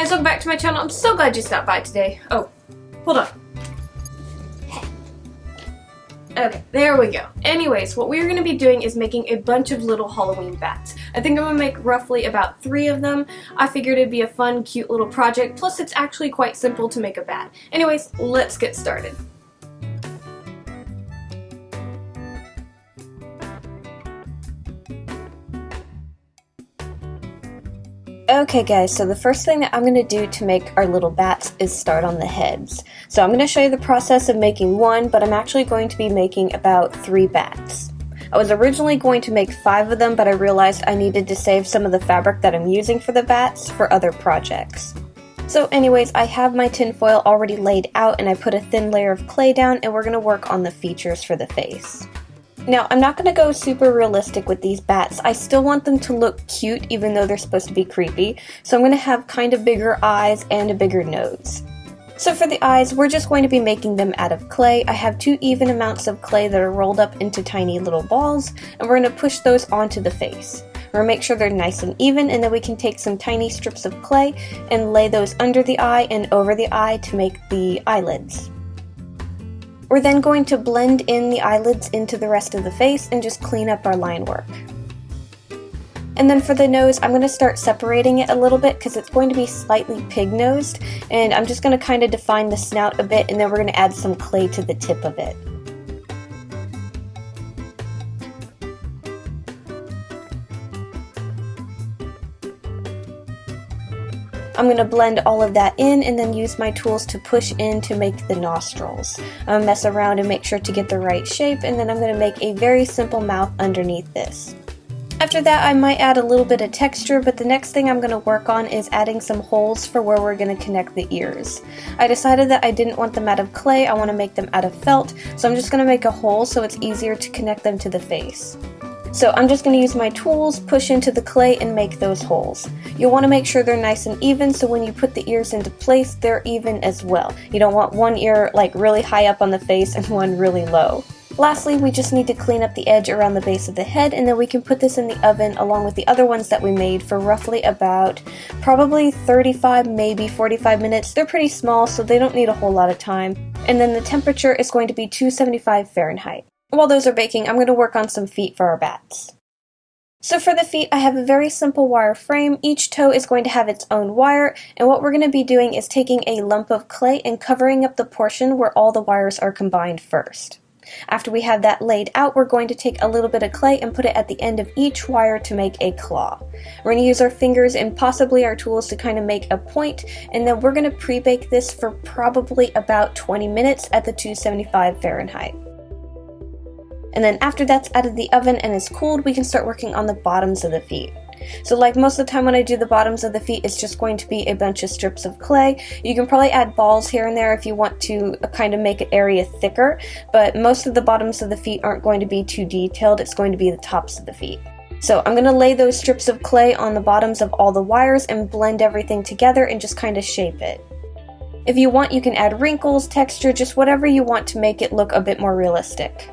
guys, welcome back to my channel. I'm so glad you stopped by today. Oh, hold on. Okay, there we go. Anyways, what we're going to be doing is making a bunch of little Halloween bats. I think I'm going to make roughly about 3 of them. I figured it'd be a fun, cute little project, plus it's actually quite simple to make a bat. Anyways, let's get started. Okay guys, so the first thing that I'm going to do to make our little bats is start on the heads. So I'm going to show you the process of making one, but I'm actually going to be making about 3 bats. I was originally going to make 5 of them, but I realized I needed to save some of the fabric that I'm using for the bats for other projects. So anyways, I have my tinfoil already laid out and I put a thin layer of clay down and we're going to work on the features for the face. Now, I'm not going to go super realistic with these bats. I still want them to look cute even though they're supposed to be creepy. So I'm going to have kind of bigger eyes and a bigger nose. So for the eyes, we're just going to be making them out of clay. I have 2 even amounts of clay that are rolled up into tiny little balls, and we're going to push those onto the face. We're going to make sure they're nice and even, and then we can take some tiny strips of clay and lay those under the eye and over the eye to make the eyelids. We're then going to blend in the eyelids into the rest of the face and just clean up our line work. And then for the nose, I'm going to start separating it a little bit because it's going to be slightly pig-nosed, and I'm just going to kind of define the snout a bit, and then we're going to add some clay to the tip of it. I'm going to blend all of that in and then use my tools to push in to make the nostrils. I'm going to mess around and make sure to get the right shape, and then I'm going to make a very simple mouth underneath this. After that, I might add a little bit of texture, but the next thing I'm going to work on is adding some holes for where we're going to connect the ears. I decided that I didn't want them out of clay, I want to make them out of felt, so I'm just going to make a hole so it's easier to connect them to the face. So I'm just going to use my tools, push into the clay, and make those holes. You'll want to make sure they're nice and even, so when you put the ears into place, they're even as well. You don't want one ear like really high up on the face and one really low. Lastly, we just need to clean up the edge around the base of the head, and then we can put this in the oven along with the other ones that we made for roughly about probably 35, maybe 45 minutes. They're pretty small, so they don't need a whole lot of time. And then the temperature is going to be 275 Fahrenheit. While those are baking, I'm going to work on some feet for our bats. So for the feet, I have a very simple wire frame. Each toe is going to have its own wire, and what we're going to be doing is taking a lump of clay and covering up the portion where all the wires are combined first. After we have that laid out, we're going to take a little bit of clay and put it at the end of each wire to make a claw. We're going to use our fingers and possibly our tools to kind of make a point, and then we're going to pre-bake this for probably about 20 minutes at the 275 Fahrenheit. And then after that's out of the oven and is cooled, we can start working on the bottoms of the feet. So like most of the time when I do the bottoms of the feet, it's just going to be a bunch of strips of clay. You can probably add balls here and there if you want to kind of make an area thicker, but most of the bottoms of the feet aren't going to be too detailed. It's going to be the tops of the feet. So I'm going to lay those strips of clay on the bottoms of all the wires and blend everything together and just kind of shape it. If you want, you can add wrinkles, texture, just whatever you want to make it look a bit more realistic.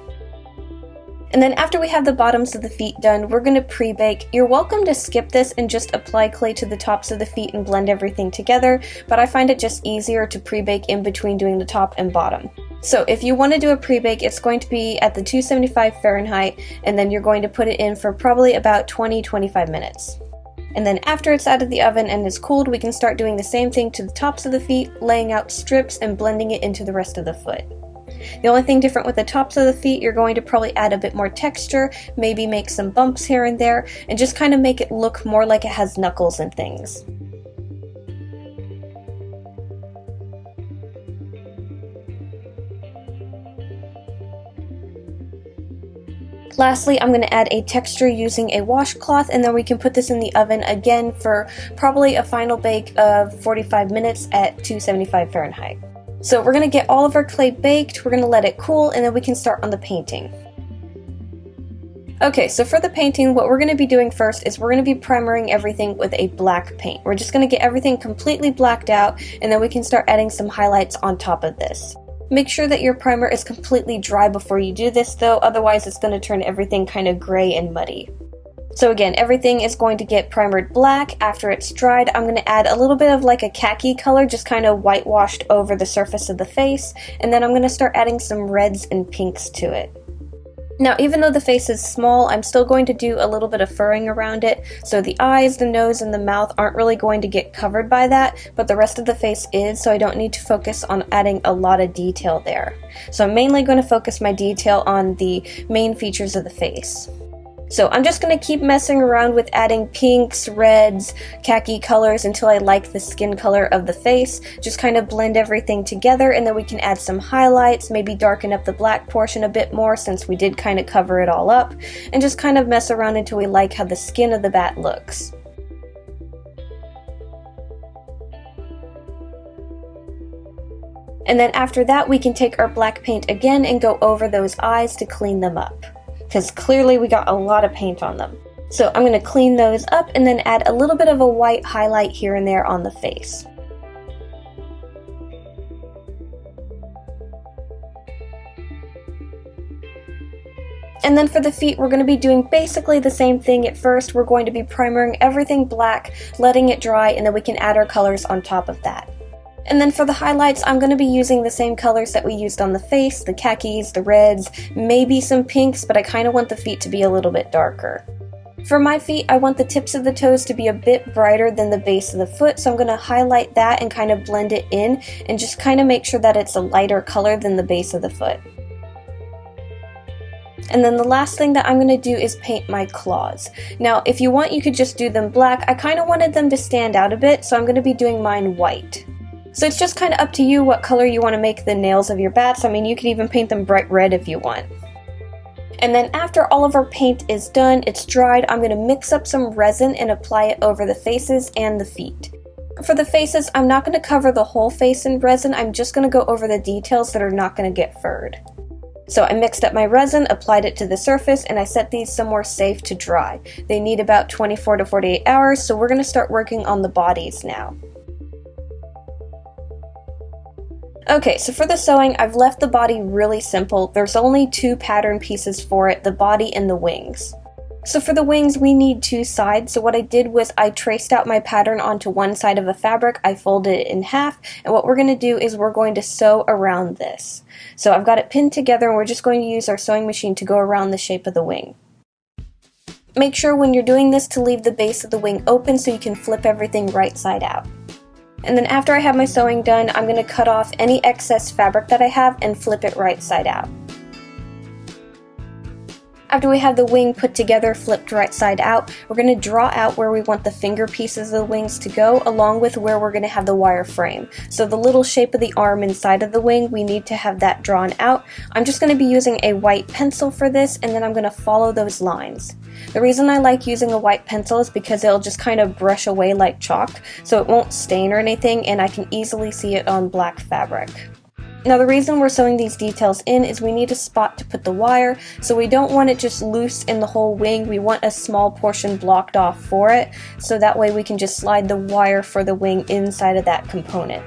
And then after we have the bottoms of the feet done, we're going to pre-bake. You're welcome to skip this and just apply clay to the tops of the feet and blend everything together, but I find it just easier to pre-bake in between doing the top and bottom. So if you want to do a pre-bake, it's going to be at the 275 Fahrenheit, and then you're going to put it in for probably about 20-25 minutes. And then after it's out of the oven and is cooled, we can start doing the same thing to the tops of the feet, laying out strips and blending it into the rest of the foot. The only thing different with the tops of the feet, you're going to probably add a bit more texture, maybe make some bumps here and there, and just kind of make it look more like it has knuckles and things. Lastly, I'm going to add a texture using a washcloth, and then we can put this in the oven again for probably a final bake of 45 minutes at 275 Fahrenheit. So we're going to get all of our clay baked, we're going to let it cool, and then we can start on the painting. Okay, so for the painting, what we're going to be doing first is we're going to be primering everything with a black paint. We're just going to get everything completely blacked out, and then we can start adding some highlights on top of this. Make sure that your primer is completely dry before you do this though, otherwise it's going to turn everything kind of gray and muddy. So again, everything is going to get primered black. After it's dried, I'm going to add a little bit of like a khaki color, just kind of whitewashed over the surface of the face, and then I'm going to start adding some reds and pinks to it. Now, even though the face is small, I'm still going to do a little bit of furring around it, so the eyes, the nose, and the mouth aren't really going to get covered by that, but the rest of the face is, so I don't need to focus on adding a lot of detail there. So I'm mainly going to focus my detail on the main features of the face. So I'm just going to keep messing around with adding pinks, reds, khaki colors until I like the skin color of the face. Just kind of blend everything together, and then we can add some highlights, maybe darken up the black portion a bit more since we did kind of cover it all up, and just kind of mess around until we like how the skin of the bat looks. And then after that, we can take our black paint again and go over those eyes to clean them up, because clearly we got a lot of paint on them. So I'm going to clean those up and then add a little bit of a white highlight here and there on the face. And then for the feet, we're going to be doing basically the same thing at first. We're going to be primering everything black, letting it dry, and then we can add our colors on top of that. And then for the highlights, I'm going to be using the same colors that we used on the face, the khakis, the reds, maybe some pinks, but I kind of want the feet to be a little bit darker. For my feet, I want the tips of the toes to be a bit brighter than the base of the foot, so I'm going to highlight that and kind of blend it in and just kind of make sure that it's a lighter color than the base of the foot. And then the last thing that I'm going to do is paint my claws. Now, if you want, you could just do them black. I kind of wanted them to stand out a bit, so I'm going to be doing mine white. So it's just kind of up to you what color you want to make the nails of your bats. I mean, you could even paint them bright red if you want. And then after all of our paint is done, it's dried, I'm going to mix up some resin and apply it over the faces and the feet. For the faces, I'm not going to cover the whole face in resin, I'm just going to go over the details that are not going to get furred. So I mixed up my resin, applied it to the surface, and I set these somewhere safe to dry. They need about 24 to 48 hours, so we're going to start working on the bodies now. Okay, so for the sewing, I've left the body really simple. There's only two pattern pieces for it, the body and the wings. So for the wings, we need two sides. So what I did was I traced out my pattern onto one side of a fabric, I folded it in half, and what we're going to do is we're going to sew around this. So I've got it pinned together, and we're just going to use our sewing machine to go around the shape of the wing. Make sure when you're doing this to leave the base of the wing open so you can flip everything right side out. And then after I have my sewing done, I'm going to cut off any excess fabric that I have and flip it right side out. After we have the wing put together, flipped right side out, we're going to draw out where we want the finger pieces of the wings to go, along with where we're going to have the wire frame. So the little shape of the arm inside of the wing, we need to have that drawn out. I'm just going to be using a white pencil for this, and then I'm going to follow those lines. The reason I like using a white pencil is because it'll just kind of brush away like chalk, so it won't stain or anything, and I can easily see it on black fabric. Now the reason we're sewing these details in is we need a spot to put the wire, so we don't want it just loose in the whole wing, we want a small portion blocked off for it, so that way we can just slide the wire for the wing inside of that component.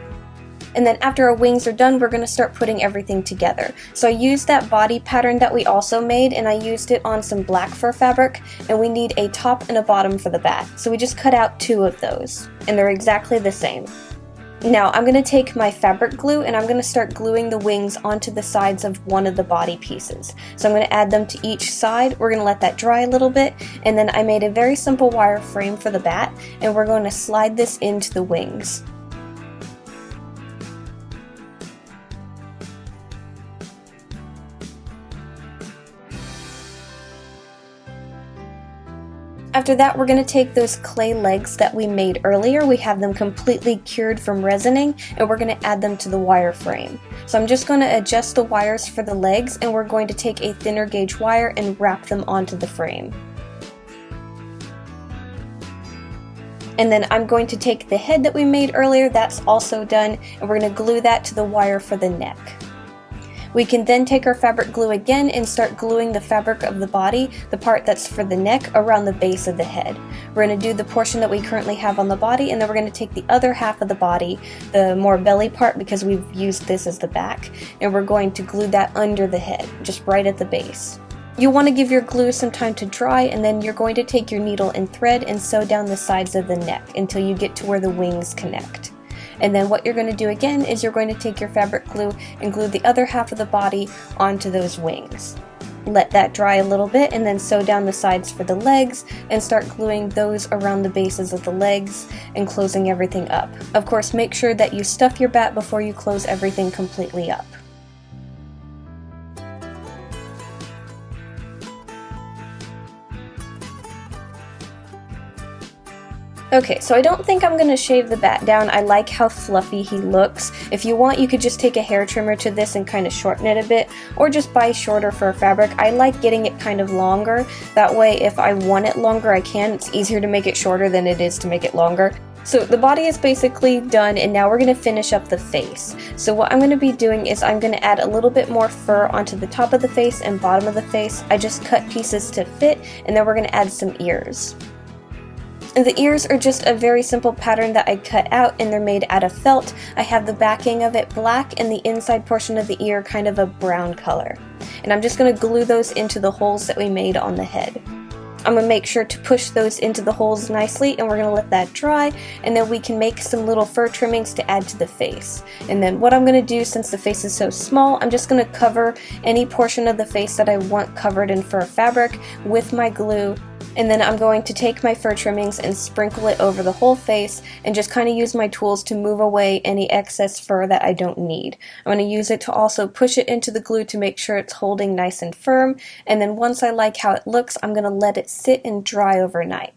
And then after our wings are done, we're going to start putting everything together. So I used that body pattern that we also made, and I used it on some black fur fabric, and we need a top and a bottom for the bat. So we just cut out two of those, and they're exactly the same. Now I'm going to take my fabric glue and I'm going to start gluing the wings onto the sides of one of the body pieces. So I'm going to add them to each side, we're going to let that dry a little bit, and then I made a very simple wire frame for the bat, and we're going to slide this into the wings. After that, we're going to take those clay legs that we made earlier. We have them completely cured from resining, and we're going to add them to the wire frame. So I'm just going to adjust the wires for the legs, and we're going to take a thinner gauge wire and wrap them onto the frame. And then I'm going to take the head that we made earlier, that's also done, and we're going to glue that to the wire for the neck. We can then take our fabric glue again and start gluing the fabric of the body, the part that's for the neck, around the base of the head. We're going to do the portion that we currently have on the body, and then we're going to take the other half of the body, the more belly part, because we've used this as the back, and we're going to glue that under the head, just right at the base. You want to give your glue some time to dry, and then you're going to take your needle and thread and sew down the sides of the neck until you get to where the wings connect. And then what you're going to do again is you're going to take your fabric glue and glue the other half of the body onto those wings. Let that dry a little bit and then sew down the sides for the legs and start gluing those around the bases of the legs and closing everything up. Of course, make sure that you stuff your bat before you close everything completely up. Okay, so I don't think I'm going to shave the bat down. I like how fluffy he looks. If you want, you could just take a hair trimmer to this and kind of shorten it a bit, or just buy shorter fur fabric. I like getting it kind of longer. That way, if I want it longer, I can. It's easier to make it shorter than it is to make it longer. So the body is basically done, and now we're going to finish up the face. So what I'm going to be doing is I'm going to add a little bit more fur onto the top of the face and bottom of the face. I just cut pieces to fit, and then we're going to add some ears. And the ears are just a very simple pattern that I cut out, and they're made out of felt. I have the backing of it black and the inside portion of the ear kind of a brown color. And I'm just going to glue those into the holes that we made on the head. I'm going to make sure to push those into the holes nicely, and we're going to let that dry, and then we can make some little fur trimmings to add to the face. And then what I'm going to do, since the face is so small, I'm just going to cover any portion of the face that I want covered in fur fabric with my glue. And then I'm going to take my fur trimmings and sprinkle it over the whole face and just kind of use my tools to move away any excess fur that I don't need. I'm going to use it to also push it into the glue to make sure it's holding nice and firm. And then once I like how it looks, I'm going to let it sit and dry overnight.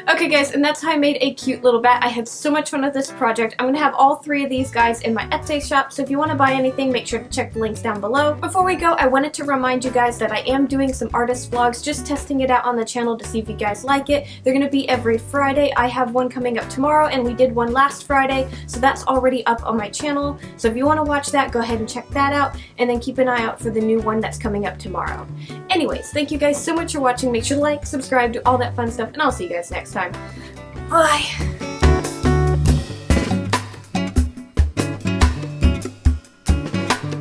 Okay guys, and that's how I made a cute little bat. I had so much fun with this project. I'm going to have all three of these guys in my Etsy shop, so if you want to buy anything, make sure to check the links down below. Before we go, I wanted to remind you guys that I am doing some artist vlogs, just testing it out on the channel to see if you guys like it. They're going to be every Friday. I have one coming up tomorrow, and we did one last Friday, so that's already up on my channel. So if you want to watch that, go ahead and check that out, and then keep an eye out for the new one that's coming up tomorrow. Anyways, thank you guys so much for watching. Make sure to like, subscribe, do all that fun stuff, and I'll see you guys next time. Bye!